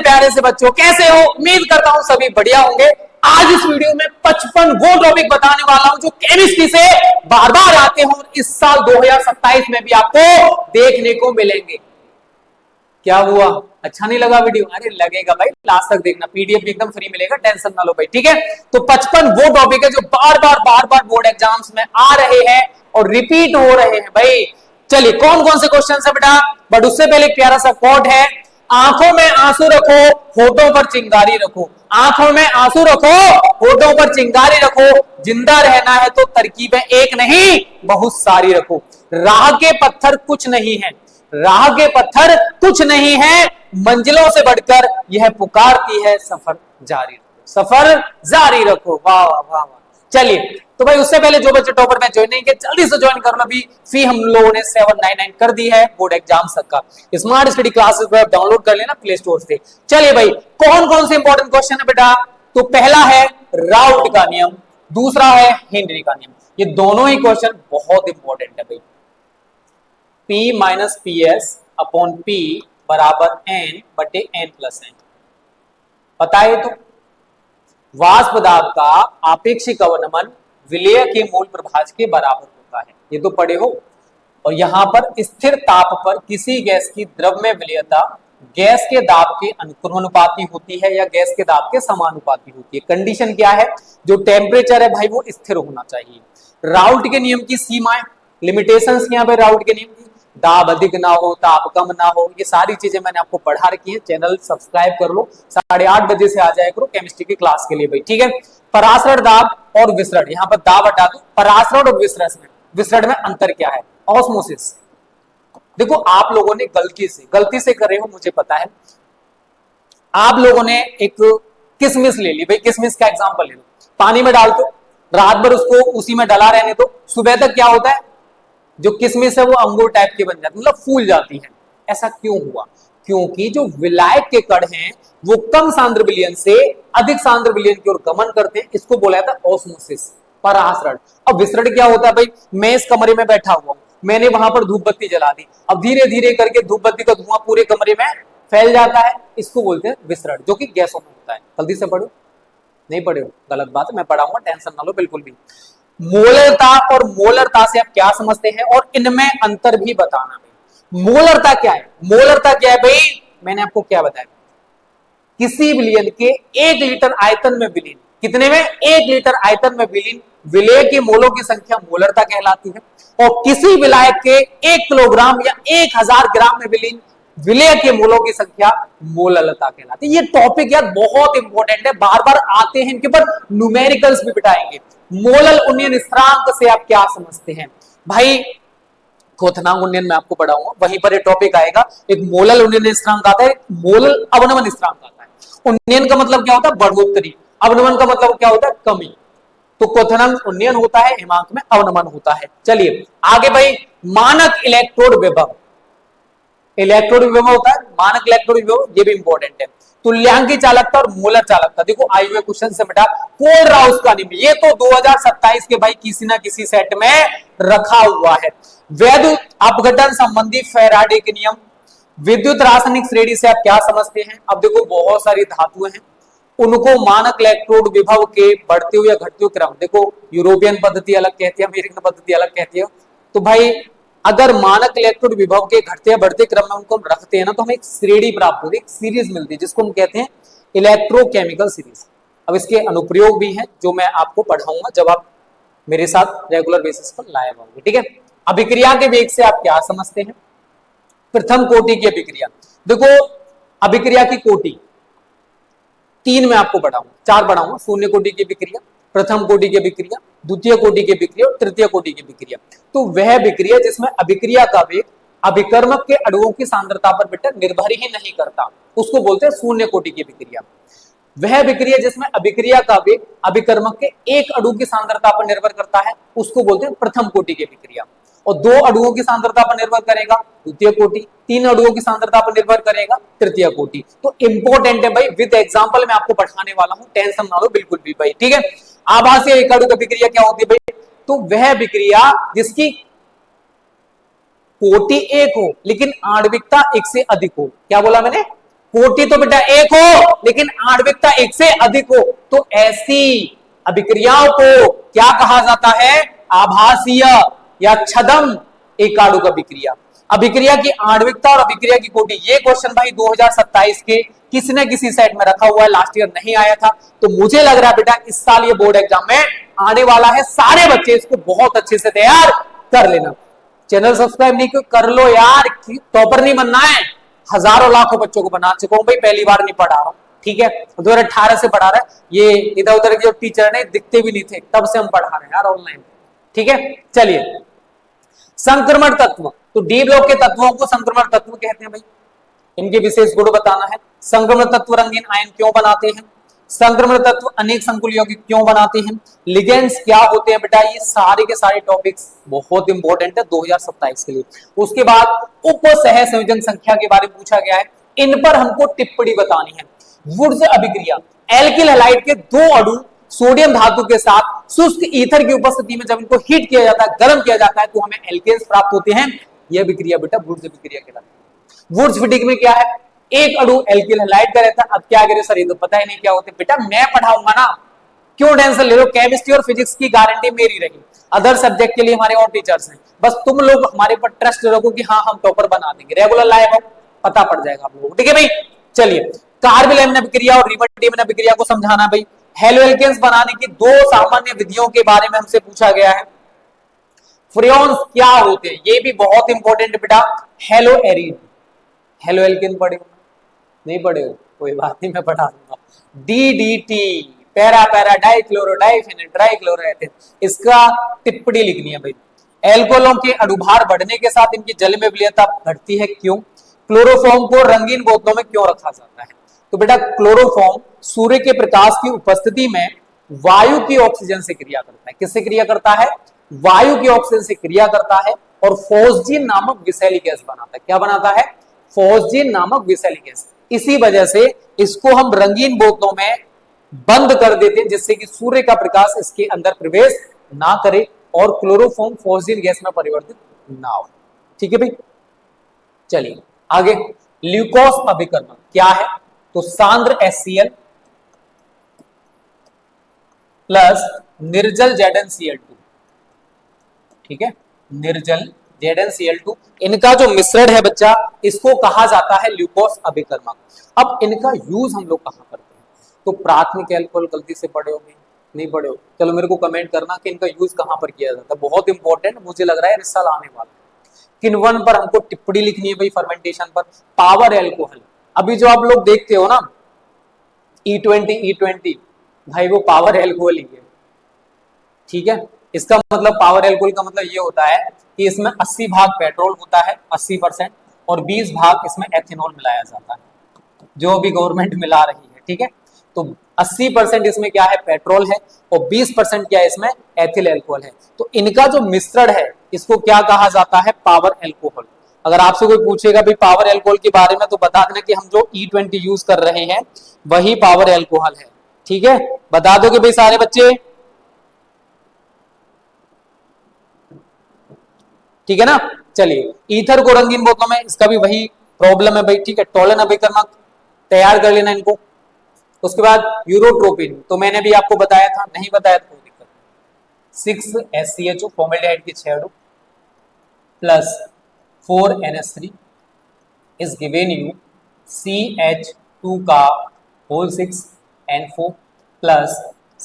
प्यारे से बच्चों, कैसे हो? उम्मीद करता हूं सभी बढ़िया होंगे। आज इस वीडियो में 55 वो टॉपिक बताने वाला हूं जो केमिस्ट्री से बार बार आते हैं और इस साल 2027 में भी आपको देखने को मिलेंगे। क्या हुआ? अच्छा नहीं लगा वीडियो? अरे लगेगा भाई, लास्ट तक देखना, पीडीएफ भी एकदम फ्री मिलेगा, टेंशन ना लो भाई, ठीक है। तो 55 वो टॉपिक है जो बार बार बोर्ड एग्जाम्स में आ रहे हैं और रिपीट हो रहे हैं भाई। चलिए, कौन कौन से क्वेश्चन है बेटा? बट उससे पहले एक प्यारा सा कोट है, आंखों में आंसू रखो, होठों पर चिंगारी रखो। आंखों में आंसू रखो, होठों पर चिंगारी रखो। जिंदा रहना है तो तरकीबें एक नहीं बहुत सारी रखो। राह के पत्थर कुछ नहीं है, राह के पत्थर कुछ नहीं है, मंजिलों से बढ़कर यह पुकारती है, सफर जारी रखो, सफर जारी रखो। वाह वाह वाह। चलिए, तो भाई उससे पहले जो बच्चे टॉपर में ज्वाइन नहीं किए, जल्दी से ज्वाइन कर लो। अभी फी हम लोगों ने 799 कर दी है बोर्ड एग्जाम तक का। स्मार्ट स्टडी क्लासेस को डाउनलोड कर लेना प्ले स्टोर से। चलिए भाई, कौन कौन से इंपॉर्टेंट क्वेश्चन है बेटा? तो पहला है राउट का नियम, दूसरा है हेनरी का नियम। ये दोनों ही क्वेश्चन बहुत इंपॉर्टेंट है भाई। P minus P S upon P बराबर n बटे n प्लस n। पता है? तो वाष्प दाब का आपेक्षिक अवनमन विलेय के मूल प्रभाज के बराबर होता है, ये तो पढ़े हो। और यहां पर स्थिर ताप पर किसी गैस की द्रव्य विलेयता गैस के दाब के अनुक्रमानुपाती होती है या गैस के दाब के समानुपाती होती है। कंडीशन क्या है? जो टेम्परेचर है भाई वो स्थिर होना चाहिए। राउट के नियम की सीमाएं, लिमिटेशंस क्या है राउट के नियम की? दाब अधिक ना हो, ताप कम ना हो, ये सारी चीजें मैंने आपको पढ़ा रखी है। चैनल सब्सक्राइब कर लो, 8:30 बजे से आ जाया करो केमिस्ट्री की क्लास के लिए भाई, ठीक है। परासरण दाब और विसरण, यहाँ पर दाब हटा दो। परासरण और विसरण में अंतर क्या है? ऑस्मोसिस। देखो, आप लोगों ने गलती से कर रहे हो, मुझे पता है। आप लोगों ने एक किशमिश ले ली भाई, किशमिश का एग्जाम्पल ले लो। पानी में डाल दो, रात भर उसको उसी में डला रहने दो, सुबह तक क्या होता है? जो किशमिश है वो अंगूर टाइप की बन जाती है, मतलब फूल जाती है। ऐसा क्यों हुआ? क्योंकि जो विलायक के कण हैं वो कम सांद्र विलयन से अधिक सांद्र विलयन की ओर गमन करते हैं। इसको बोला जाता है ऑस्मोसिस, परासरण। अब विसरण क्या होता है भाई? मैं इस कमरे में बैठा हुआ हूं, मैंने वहां पर धूप बत्ती जला दी, अब धीरे धीरे करके धूप बत्ती का धुआं पूरे कमरे में फैल जाता है, इसको बोलते हैं विसरण, जो कि गैसों में होता है। जल्दी से पढ़ो, नहीं पढ़े हो गलत बात है, मैं पढ़ाऊंगा, टेंशन ना लो बिल्कुल भी। मोलरता और मोलरता से आप क्या समझते हैं और इनमें अंतर भी बताना भाई। मोलरता क्या है? मोलरता क्या है भाई? मैंने आपको क्या बताया? किसी विलयन के 1 लीटर आयतन में विलीन, कितने में? 1 लीटर आयतन में विलीन विलेय के मोलों की संख्या मोलरता कहलाती है। और किसी विलायक के 1 किलोग्राम या 1000 ग्राम में विलीन विलेय के मोलों की संख्या मोललता कहलाती है। ये टॉपिक यार बहुत इंपॉर्टेंट है, बार बार आते हैं, इनके ऊपर न्यूमेरिकल्स भी बिठाएंगे। मोलल उन्नयन स्थिरांक से आप क्या समझते हैं भाई? क्वथनांक उन्नयन में आपको पढ़ाऊंगा, वहीं पर ये टॉपिक आएगा। एक मोलल उन्नयन स्थिरांक आता है, मोलल अवनमन स्थिरांक आता है। उन्नयन का मतलब क्या होता है? बढ़ोतरी। अवनमन का मतलब क्या होता है? कमी। तो क्वथनांक उन्नयन होता है, हिमांक में अवनमन होता है। चलिए आगे भाई, मानक इलेक्ट्रोड विभव। इलेक्ट्रोड विभव होता है, मानक इलेक्ट्रोड विभव, ये भी इंपॉर्टेंट है। तुल्यांकी चालकता और मोलर चालकता, देखो आए हुए क्वेश्चन से बेटा, कोलराउस का नियम, ये तो 2027 के भाई किसी ना किसी सेट में रखा हुआ है। वैद्युत अपघटन संबंधी फैराडे के नियम। विद्युत रासायनिक श्रेणी से आप क्या समझते हैं? अब देखो, बहुत सारी धातुएं हैं, उनको मानक इलेक्ट्रोड विभव के बढ़ते हुए या घटते हुए क्रम, देखो यूरोपियन पद्धति अलग कहती है, अमेरिकन पद्धति अलग कहती है। तो भाई अगर मानक इलेक्ट्रोड विभव के घटते या बढ़ते क्रम में उनको हम रखते हैं ना, तो हमें एक श्रेणी प्राप्त होती है, एक सीरीज मिलती है, जिसको हम कहते हैं इलेक्ट्रोकेमिकल सीरीज। अब इसके अनुप्रयोग भी हैं जो मैं आपको पढ़ाऊंगा जब आप मेरे साथ रेगुलर बेसिस पर लाए होंगे, ठीक है। अभिक्रिया के वेग से आप क्या समझते हैं? प्रथम कोटि की अभिक्रिया, देखो अभिक्रिया की कोटि 3 में आपको पढ़ाऊंगा, 4 पढ़ाऊंगा। शून्य कोटि की अभिक्रिया, प्रथम कोटि की अभिक्रिया, द्वितीय कोटि की अभिक्रिया और तृतीय कोटि की अभिक्रिया। तो वह अभिक्रिया जिसमें अभिक्रिया का वेग अभिकर्मक के अणुओं की सांद्रता पर बेटा निर्भर ही नहीं करता, उसको बोलते हैं शून्य कोटि की अभिक्रिया। वह अभिक्रिया जिसमें अभिक्रिया का वेग अभिकर्मक के एक अणु की सांद्रता पर निर्भर करता है, उसको बोलते हैं प्रथम कोटि की अभिक्रिया। और 2 अणुओं की सांद्रता पर निर्भर करेगा द्वितीय कोटि, 3 अणुओं की सांद्रता पर निर्भर करेगा तृतीय कोटि। तो इंपॉर्टेंट है भाई, विद एग्जांपल मैं आपको पढ़ाने वाला हूं, टेंशन ना लो बिल्कुल भी भाई, ठीक है। आभासीय एक अणु अभिक्रिया क्या होती है भाई? तो वह अभिक्रिया जिसकी कोटि 1 हो लेकिन आणविकता 1 से अधिक हो, क्या बोला मैंने? कोटि तो बेटा एक हो लेकिन आणविकता एक से अधिक हो, तो ऐसी अभिक्रियाओं को क्या कहा जाता है? आभासीय या छद्म एकाणुक अभिक्रिया। अभिक्रिया की आणविकता और अभिक्रिया की कोटि, ये क्वेश्चन भाई 2027 के किसी न किसी सेट में रखा हुआ है, लास्ट ईयर नहीं आया था, तो मुझे लग रहा है बेटा इस साल ये बोर्ड एग्जाम में आने वाला है। सारे बच्चे इसको बहुत अच्छे से तैयार कर लेना। चैनल सब्सक्राइब नहीं कर लो यार, टॉपर नहीं बनना है। हजारों लाखों बच्चों को बना चुका हूं भाई, पहली बार नहीं पढ़ा रहा हूं, ठीक है। 2018 से पढ़ा रहा है, ये इधर उधर के जो टीचर ने दिखते भी नहीं थे, तब से हम पढ़ा रहे हैं यार ऑनलाइन, ठीक है। चलिए, संक्रमण तत्व, तो डी ब्लॉक के तत्वों को संक्रमण तत्व कहते हैं भाई। इनके विशेष गुण बताना है। संक्रमण तत्व रंगीन आयन क्यों बनाते हैं? संक्रमण तत्व अनेक संकुल यौगिक क्यों बनाते हैं? लिगेंड्स क्या होते हैं बेटा? ये सारे के सारे टॉपिक्स बहुत इंपॉर्टेंट है 2027 के लिए। उसके बाद उप सह संयोजन संख्या के बारे में पूछा गया है, इन पर हमको टिप्पणी बतानी है। वुड्स अभिक्रिया, एल्किल हैलाइड के दो अणु सोडियम धातु के साथ शुष्क ईथर की उपस्थिति में जब इनको हीट किया जाता है, गर्म किया जाता है, तो हमें एल्केन्स प्राप्त होते हैं। यह अभिक्रिया बेटा वुड्स अभिक्रिया कहलाती है। वुड्स फिटिंग में क्या है? एक अणु एल्किल हैलाइड का रहता है। अब क्या करे सर, ये तो पता ही नहीं क्या होते। बेटा मैं पढ़ाऊंगा ना, क्यों टेंशन ले लो? केमिस्ट्री और फिजिक्स की गारंटी मेरी रही, अदर सब्जेक्ट के लिए हमारे और टीचर्स हैं। बस तुम लोग हमारे पर ट्रस्ट रखो कि हाँ हम टॉपर बना देंगे। रेगुलर लाइव पता पड़ जाएगा आप लोगों को, ठीक है भाई। चलिए, कार्बोलैमिन अभिक्रिया और रिबोन्यूक्लिक अभिक्रिया को समझाना भाई। हेलोएल्केन्स बनाने की दो सामान्य विधियों के बारे में हमसे पूछा गया है। फ्रेओन्स क्या होते हैं? ये भी बहुत इंपॉर्टेंट बेटा। हेलोएरीन, हेलोएल्केन पढ़े हो? नहीं पढ़े हो? कोई बात नहीं, मैं पढ़ा दूंगा। डीडीटी, पैरा पैरा डाइक्लोरो डाइफेनॉल ट्राइक्लोरोएथेन, इसका टिप्पणी लिखनी है भाई। एल्कोहलों के अणुभार बढ़ने के साथ इनकी जल में विलयता घटती है, क्यों? क्लोरोफॉर्म को रंगीन बोतलों में क्यों रखा जाता है? तो बेटा क्लोरोफॉर्म सूर्य के प्रकाश की उपस्थिति में वायु की ऑक्सीजन से क्रिया करता है। किससे क्रिया करता है? वायु की ऑक्सीजन से क्रिया करता है और फोस्जीन नामक विषैली गैस बनाता है। क्या बनाता है? फोस्जीन नामक विषैली गैस। इसी वजह से इसको हम रंगीन बोतलों में बंद कर देते हैं, जिससे कि सूर्य का प्रकाश इसके अंदर प्रवेश ना करे और क्लोरोफॉर्म फोस्जीन गैस में परिवर्तित ना हो, ठीक है भाई। चलिए आगे, ल्यूकोस अभिकर्मक क्या है? तो सांद्र HCl प्लस निर्जल ZnCl2, ठीक है, निर्जल ZnCl2, इनका जो मिश्रण है बच्चा, इसको कहा जाता है ल्यूकोस अभिकर्मक। अब इनका यूज हम लोग कहां करते हैं? तो प्राथमिक एल्कोहल गलती से पढ़े होंगे, नहीं पढ़े हो? चलो मेरे को कमेंट करना कि इनका यूज कहां पर किया जाता है, बहुत इंपॉर्टेंट मुझे लग रहा है इस साल आने वाला है। किन वन पर हमको टिप्पणी लिखनी है भाई? फर्मेंटेशन पर। पावर एल्कोहल, अभी जो आप लोग देखते हो ना E20 भाई, वो पावर एल्कोहल ही है, ठीक है। इसका मतलब पावर एल्कोहल का मतलब ये होता है कि इसमें 80 भाग पेट्रोल होता है 80%, और 20 भाग इसमें एथेनॉल मिलाया जाता है, जो भी गवर्नमेंट मिला रही है, ठीक है। तो 80% इसमें क्या है? पेट्रोल है, और 20% क्या है? इसमें एथिल एल्कोहल है। तो इनका जो मिश्रण है, इसको क्या कहा जाता है? Power alcohol. अगर आपसे कोई पूछेगा भी पावर एल्कोहल के बारे में, तो बता देना कि हम जो E20 यूज कर रहे हैं वही पावर एल्कोहल है, ठीक है। बता दोगे भाई सारे बच्चे? ठीक है ना। चलिए, ईथर को रंगीन बोतलों में, इसका भी वही प्रॉब्लम है भाई, ठीक है। टोलन अभिकर्मक तैयार कर लेना इनको। उसके बाद यूरोट्रोपिन, तो मैंने भी आपको बताया था, नहीं बताया तो कोई दिक्कत नहीं। 6HCHO फॉर्मेल्डिहाइड के 6 अणु plus 4NH3 is given you CH2 का होल 6N4 प्लस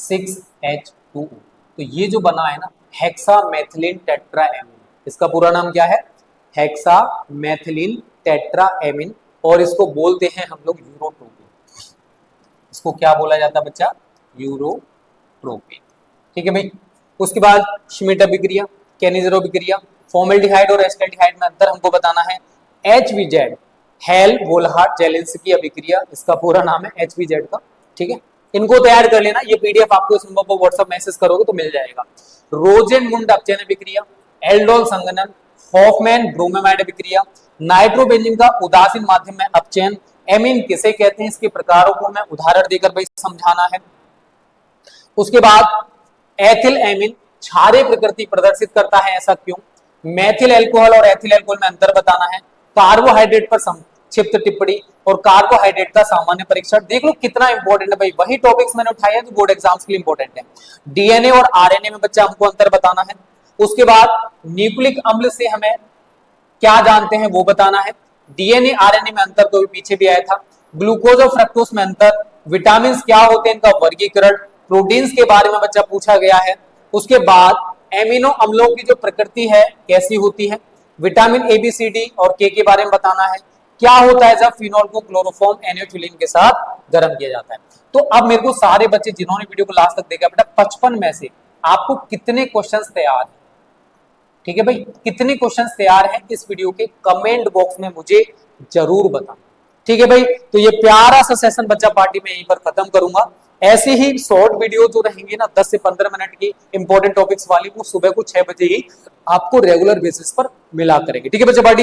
6H2O। तो ये जो बना है ना, हेक्सामेथिलीन टेट्राएमीन, इसका पूरा नाम क्या है? हेक्सामेथिलीन टेट्राएमीन, और इसको बोलते हैं हम लोग यूरोट्रोपिन। इसको क्या बोला जाता है बच्चा? यूरोट्रोपिन, ठीक है भाई। उसके बाद श्मिट अभिक्रिया, केनिज़ेरो अभिक्रिया, फॉर्मेल्डिहाइड और एस्टेल्डिहाइड में अंतर हमको बताना है। HVZ, हेल वोल्हार्ट जेलेंस्की अभिक्रिया, इसका पूरा नाम है HVZ का, ठीक है। इनको तैयार कर लेना, ये PDF आपको इस नंबर पर व्हाट्सएप मैसेज करोगे तो मिल जाएगा। रोजेनमुंड अपचयन अभिक्रिया, एल्डोल संघनन, हॉफमैन ब्रोमेमाइड अभिक्रिया, नाइट्रोबेंजीन का उदासीन माध्यम में अपचयन, एमीन किसे कहते हैं, इसके प्रकारों को मैं उदाहरण देकर भाई समझाना है। उसके बाद एथिल एमीन क्षारीय प्रकृति प्रदर्शित करता है, ऐसा क्यों? मैथिल एल्कोहल और एथिल एल्कोहल में अंतर बताना है। कार्बोहाइड्रेट पर संक्षिप्त टिप्पणी और कार्बोहाइड्रेट का सामान्य परीक्षण। देख लो कितना इंपॉर्टेंट है भाई, वही टॉपिक्स मैंने उठाए हैं जो बोर्ड एग्जाम्स के लिए इंपॉर्टेंट है। डीएनए और आरएनए में बच्चा हमको अंतर बताना है। उसके बाद न्यूक्लिक अम्ल से हमें क्या जानते हैं वो बताना है। डीएनए आरएनए में अंतर तो पीछे भी आया था। ग्लूकोज और फ्रक्टोज में अंतर, विटामिन क्या होते हैं इनका वर्गीकरण, प्रोटीन्स के बारे में बच्चा पूछा गया है। उसके बाद एमिनो अम्लों की जो प्रकृति है कैसी होती है, vitamin A B C D और के बारे में बताना है। क्या होता है जब फिनॉल को क्लोरोफॉर्म एनियोथिलीन के साथ गर्म किया जाता है। तो अब मेरे को सारे बच्चे जिन्होंने वीडियो को लास्ट तक देखा, बेटा 55 में से आपको कितने क्वेश्चंस तैयार है, ठीक है भाई, कितने क्वेश्चंस तैयार हैं इस वीडियो के कमेंट बॉक्स में मुझे जरूर बताना, ठीक है भाई। तो ये प्यारा सा सेशन बच्चा पार्टी में यहीं पर खत्म करूंगा। ऐसे ही शॉर्ट वीडियो जो रहेंगे ना 10 से 15 मिनट की इंपॉर्टेंट टॉपिक्स वाली, वो सुबह को 6 बजे ही आपको रेगुलर बेसिस पर मिला करेंगे, ठीक है बच्चा पार्टी।